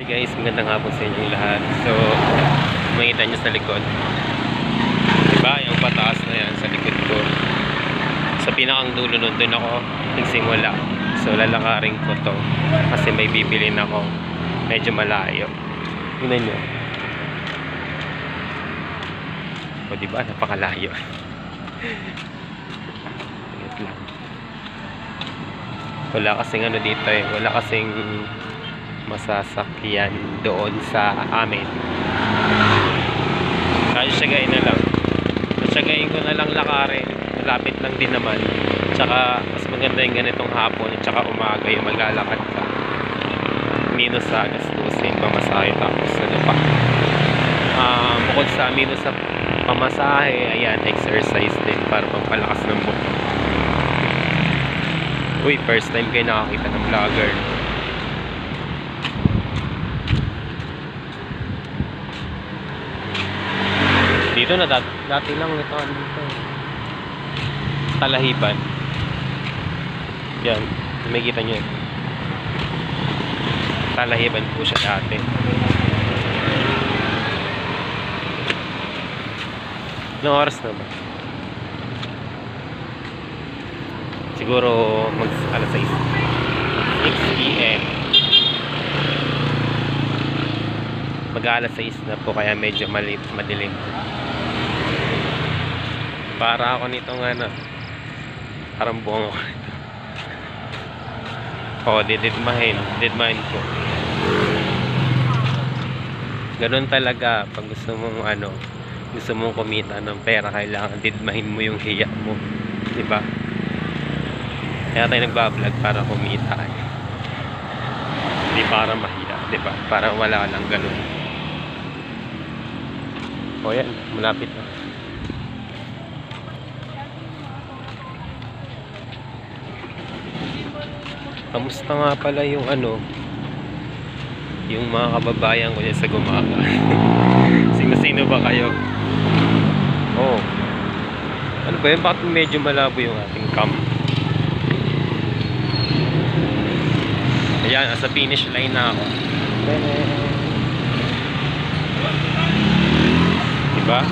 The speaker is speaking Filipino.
Hey guys, magandang hapon sa inyong lahat. So, makita nyo sa likod. Diba, yung pataas na yan sa likod ko. Sa pinakang dulo nun, dun ako nagsimula. So, lalakarin ko to. Kasi may bibilin ako. Medyo malayo. Tingnan nyo. O, diba, napakalayo. Wait lang. Wala kasing ano dito eh. Wala kasing masasakyan doon sa amin. Kaya siyagain na lang. Siyagain ko na lang lakarin. Malapit lang din naman. Tsaka mas maganda yung ganitong hapon at tsaka umaga yung maglalakad ka. Minus sa gastusin, pamasahe, tapos ano pa. Bukod sa minus sa pamasahe, ayan, exercise din para pampalakas ng buhok. Uy, first time kayo nakakita ng vlogger. Dito na dati lang ito dito. Talahiban. Yan, may kita nyo. Talahiban po siya dati. Ilang oras na ba? Siguro alas 6 PM. Mag-alas 6 na po kaya medyo madilim. Para ako nitong ano, parang buong ako nito. O, dididmahin ko. Ganun talaga pag gusto mong ano, gusto mong kumita ng pera, kailangan didmahin mo yung hiya mo, di ba? Kaya tayo nagbablog para kumita eh. Hindi para mahiya, di ba? Para wala lang ganun. O yan, malapit na. Kamusta nga pala yung ano, yung mga kababayan ko dyan sa Gumaga? Sino-sino ba kayo? Oh, ano ba yun? Bakit medyo malabo yung ating cam? Ayan, nasa finish line na ako. Diba?